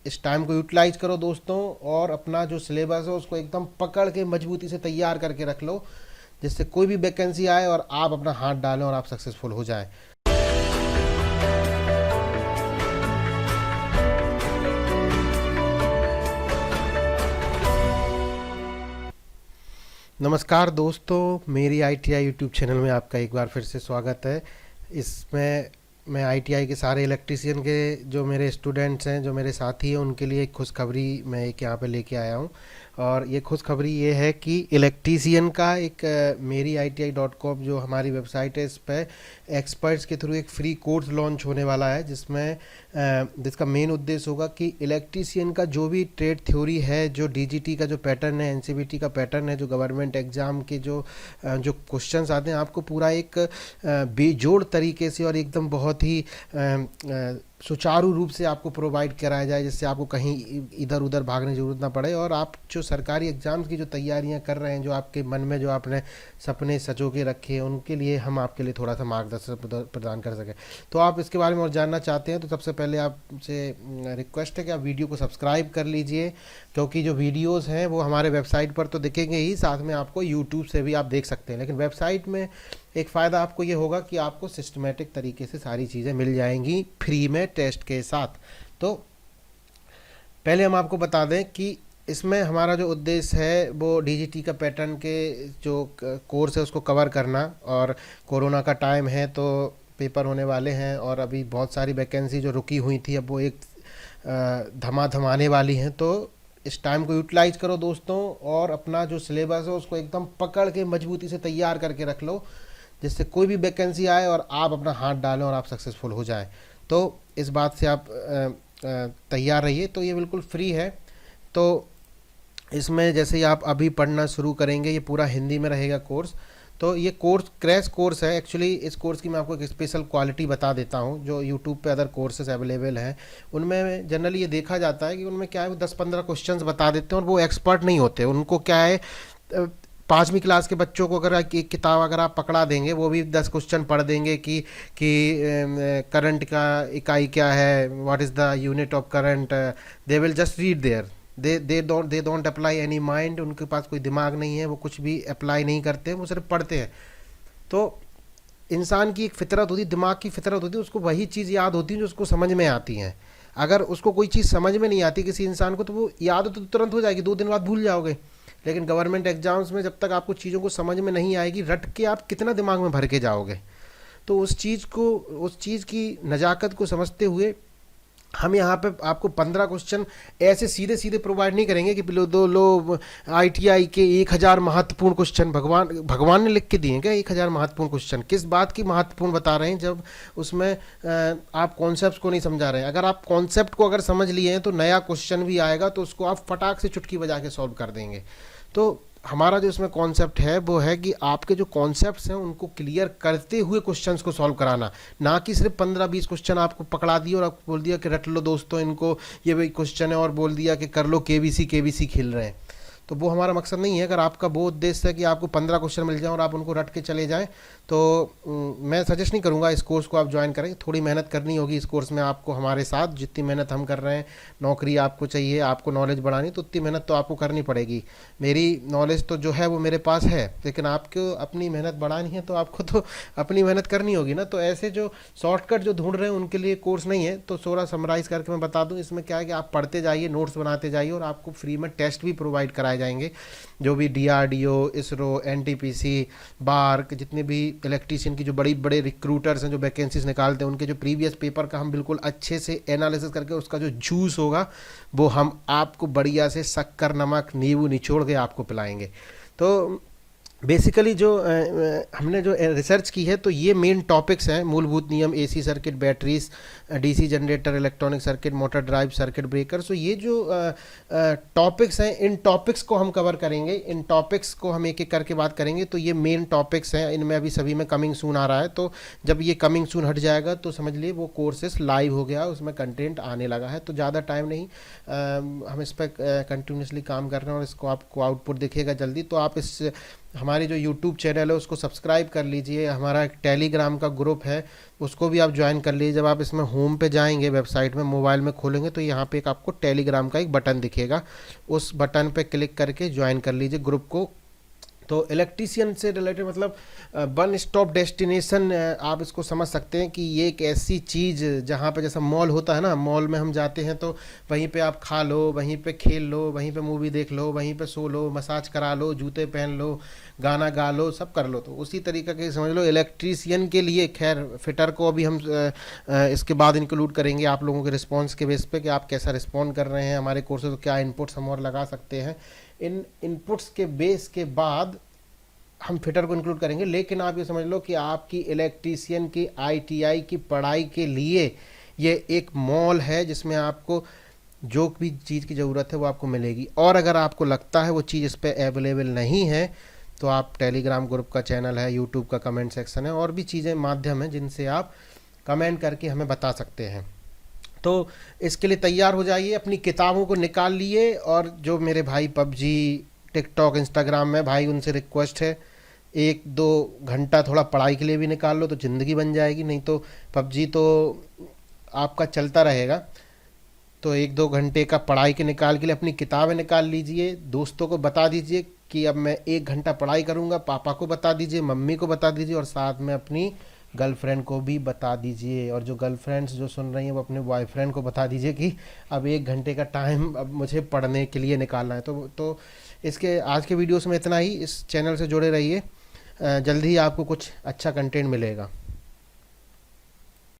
इस टाइम को यूटिलाइज करो दोस्तों, और अपना जो सिलेबस है उसको एकदम पकड़ के मजबूती से तैयार करके रख लो, जिससे कोई भी वैकेंसी आए और आप अपना हाथ डालें और आप सक्सेसफुल हो जाएं। नमस्कार दोस्तों, मेरी आईटीआई यूट्यूब चैनल में आपका एक बार फिर से स्वागत है। इसमें मैं आईटीआई के सारे इलेक्ट्रीशियन के जो मेरे स्टूडेंट्स हैं, जो मेरे साथी हैं, उनके लिए एक खुशखबरी मैं एक यहाँ पे लेके आया हूँ। और ये खुशखबरी ये है कि इलेक्ट्रीशियन का एक मेरी ITI.com जो हमारी वेबसाइट है, इस पर एक्सपर्ट्स के थ्रू एक फ्री कोर्स लॉन्च होने वाला है, जिसका मेन उद्देश्य होगा कि इलेक्ट्रीशियन का जो भी ट्रेड थ्योरी है, जो डीजीटी का जो पैटर्न है, एनसीवीटी का पैटर्न है, जो गवर्नमेंट एग्ज़ाम के जो क्वेश्चंस आते हैं, आपको पूरा एक बेजोड़ तरीके से और एकदम बहुत ही सुचारू रूप से आपको प्रोवाइड कराया जाए, जिससे आपको कहीं इधर उधर भागने की जरूरत ना पड़े। और आप जो सरकारी एग्ज़ाम्स की जो तैयारियां कर रहे हैं, जो आपके मन में जो आपने सपने सजो के रखे हैं, उनके लिए हम आपके लिए थोड़ा सा मार्गदर्शन प्रदान कर सकें। तो आप इसके बारे में और जानना चाहते हैं तो सबसे पहले आपसे रिक्वेस्ट है कि आप वीडियो को सब्सक्राइब कर लीजिए, क्योंकि जो वीडियोज़ हैं वो हमारे वेबसाइट पर तो दिखेंगे ही, साथ में आपको यूट्यूब से भी आप देख सकते हैं। लेकिन वेबसाइट में एक फ़ायदा आपको ये होगा कि आपको सिस्टमेटिक तरीके से सारी चीज़ें मिल जाएंगी फ्री में टेस्ट के साथ। तो पहले हम आपको बता दें कि इसमें हमारा जो उद्देश्य है वो डीजीटी का पैटर्न के जो कोर्स है उसको कवर करना। और कोरोना का टाइम है तो पेपर होने वाले हैं, और अभी बहुत सारी वैकेंसी जो रुकी हुई थी अब वो एक धमाधम आने वाली हैं। तो इस टाइम को यूटिलाइज करो दोस्तों, और अपना जो सिलेबस है उसको एकदम पकड़ के मजबूती से तैयार करके रख लो, जिससे कोई भी वैकेंसी आए और आप अपना हाथ डालें और आप सक्सेसफुल हो जाएं। तो इस बात से आप तैयार रहिए। तो ये बिल्कुल फ्री है। तो इसमें जैसे ही आप अभी पढ़ना शुरू करेंगे, ये पूरा हिंदी में रहेगा कोर्स। तो ये कोर्स क्रैश कोर्स है। एक्चुअली इस कोर्स की मैं आपको एक स्पेशल क्वालिटी बता देता हूँ। जो यूट्यूब पे अदर कोर्सेज अवेलेबल हैं उनमें जनरली ये देखा जाता है कि उनमें क्या है, वो 10-15 क्वेश्चंस बता देते हैं और वो एक्सपर्ट नहीं होते। उनको क्या है, 5वीं क्लास के बच्चों को अगर एक किताब अगर आप पकड़ा देंगे, वो भी 10 क्वेश्चन पढ़ देंगे कि करंट का इकाई क्या है, what is the unit of current. They will just read there, they don't apply any mind. उनके पास कोई दिमाग नहीं है, वो कुछ भी अप्लाई नहीं करते, वो सिर्फ पढ़ते हैं। तो इंसान की एक फितरत होती है, दिमाग की फितरत होती है, उसको वही चीज़ याद होती है जो उसको समझ में आती है। अगर उसको कोई चीज़ समझ में नहीं आती किसी इंसान को, तो वो याद तो तुरंत हो जाएगी, 2 दिन बाद भूल जाओगे। लेकिन गवर्नमेंट एग्जाम्स में जब तक आपको चीज़ों को समझ में नहीं आएगी, रट के आप कितना दिमाग में भर के जाओगे। तो उस चीज़ की नज़ाकत को समझते हुए हम यहाँ पे आपको 15 क्वेश्चन ऐसे सीधे सीधे प्रोवाइड नहीं करेंगे कि दो लो आईटीआई के 1000 महत्वपूर्ण क्वेश्चन भगवान ने लिख के दिए हैं क्या? 1000 महत्वपूर्ण क्वेश्चन किस बात की महत्वपूर्ण बता रहे हैं, जब उसमें आप कॉन्सेप्ट को नहीं समझा रहे हैं। अगर आप कॉन्सेप्ट को अगर समझ लिए हैं तो नया क्वेश्चन भी आएगा तो उसको आप फटाक से चुटकी बजा के सॉल्व कर देंगे। तो हमारा जो इसमें कॉन्सेप्ट है वो है कि आपके जो कॉन्सेप्ट्स हैं उनको क्लियर करते हुए क्वेश्चंस को सॉल्व कराना, ना कि सिर्फ 15-20 क्वेश्चन आपको पकड़ा दिए और आपको बोल दिया कि रट लो दोस्तों इनको, ये वही क्वेश्चन है, और बोल दिया कि कर लो केबीसी खेल रहे हैं। तो वो हमारा मकसद नहीं है। अगर आपका वो उद्देश्य है कि आपको 15 क्वेश्चन मिल जाए और आप उनको रट के चले जाएं, तो मैं सजेस्ट नहीं करूंगा इस कोर्स को आप ज्वाइन करें। थोड़ी मेहनत करनी होगी इस कोर्स में आपको हमारे साथ। जितनी मेहनत हम कर रहे हैं, नौकरी आपको चाहिए, आपको नॉलेज बढ़ानी, तो उतनी मेहनत तो आपको करनी पड़ेगी। मेरी नॉलेज तो जो है वो मेरे पास है, लेकिन आपको अपनी मेहनत बढ़ानी है तो आपको तो अपनी मेहनत करनी होगी ना। तो ऐसे जो शॉर्टकट जो ढूंढ रहे हैं उनके लिए कोर्स नहीं है। तो थोड़ा समराइज करके मैं बता दूं, इसमें क्या है कि आप पढ़ते जाइए, नोट्स बनाते जाइए, और आपको फ्री में टेस्ट भी प्रोवाइड कराए जाएंगे। जो भी DRDO, इसरो, NTPC, बार्क, जितने भी इलेक्ट्रीशियन की जो बड़ी बड़े रिक्रूटर्स हैं जो वैकेंसीज निकालते हैं, उनके जो प्रीवियस पेपर का हम बिल्कुल अच्छे से एनालिसिस करके उसका जो जूस होगा वो हम आपको बढ़िया से शक्कर नमक नींबू निचोड़ के आपको पिलाएंगे। तो बेसिकली जो हमने जो रिसर्च की है, तो ये मेन टॉपिक्स हैं: मूलभूत नियम, AC circuit, batteries, DC generator, electronic circuit, motor drive, circuit breaker. So ये जो टॉपिक्स हैं, इन टॉपिक्स को हम कवर करेंगे, इन टॉपिक्स को हम एक एक करके बात करेंगे। तो ये मेन टॉपिक्स हैं, इनमें अभी सभी में कमिंग सून आ रहा है। तो जब ये कमिंग सून हट जाएगा तो समझ लिए वो कोर्सेस लाइव हो गया, उसमें कंटेंट आने लगा है। तो ज़्यादा टाइम नहीं, हम इस पर कंटिन्यूसली काम कर रहे हैं और इसको आपको आउटपुट दिखेगा जल्दी। तो आप इस हमारी जो यूट्यूब चैनल है उसको सब्सक्राइब कर लीजिए। हमारा एक टेलीग्राम का ग्रुप है, उसको भी आप ज्वाइन कर लीजिए। जब आप इसमें होम पे जाएंगे, वेबसाइट में मोबाइल में खोलेंगे तो यहाँ पे एक आपको टेलीग्राम का एक बटन दिखेगा, उस बटन पे क्लिक करके ज्वाइन कर लीजिए ग्रुप को। तो इलेक्ट्रीशियन से रिलेटेड मतलब वन स्टॉप डेस्टिनेशन आप इसको समझ सकते हैं कि ये एक ऐसी चीज़ जहाँ पे जैसा मॉल होता है ना, मॉल में हम जाते हैं तो वहीं पे आप खा लो, वहीं पे खेल लो, वहीं पे मूवी देख लो, वहीं पे सो लो, मसाज करा लो, जूते पहन लो, गाना गा लो, सब कर लो। तो उसी तरीके के समझ लो इलेक्ट्रीशियन के लिए। खैर फिटर को अभी हम इसके बाद इंक्लूड करेंगे आप लोगों के रिस्पॉन्स के बेस पे कि आप कैसा रिस्पॉन्ड कर रहे हैं हमारे कोर्सेज, तो क्या इनपुट्स हम और लगा सकते हैं। इन इनपुट्स के बेस के बाद हम फिटर को इंक्लूड करेंगे। लेकिन आप ये समझ लो कि आपकी इलेक्ट्रीशियन की आईटीआई की पढ़ाई के लिए ये एक मॉल है जिसमें आपको जो भी चीज़ की ज़रूरत है वो आपको मिलेगी। और अगर आपको लगता है वो चीज़ इस पर अवेलेबल नहीं है तो आप टेलीग्राम ग्रुप का चैनल है, यूट्यूब का कमेंट सेक्शन है, और भी चीज़ें माध्यम हैं जिनसे आप कमेंट करके हमें बता सकते हैं। तो इसके लिए तैयार हो जाइए, अपनी किताबों को निकाल लिए। और जो मेरे भाई पबजी, टिकटॉक, इंस्टाग्राम में भाई, उनसे रिक्वेस्ट है 1-2 घंटा थोड़ा पढ़ाई के लिए भी निकाल लो तो ज़िंदगी बन जाएगी। नहीं तो पबजी तो आपका चलता रहेगा। तो 1-2 घंटे का पढ़ाई के निकाल के लिए अपनी किताबें निकाल लीजिए। दोस्तों को बता दीजिए कि अब मैं 1 घंटा पढ़ाई करूँगा, पापा को बता दीजिए, मम्मी को बता दीजिए, और साथ में अपनी गर्लफ्रेंड को भी बता दीजिए। और जो गर्लफ्रेंड्स जो सुन रही हैं वो अपने बॉयफ्रेंड को बता दीजिए कि अब 1 घंटे का टाइम अब मुझे पढ़ने के लिए निकालना है। तो इसके आज के वीडियोस में इतना ही। इस चैनल से जुड़े रहिए, जल्दी ही आपको कुछ अच्छा कंटेंट मिलेगा।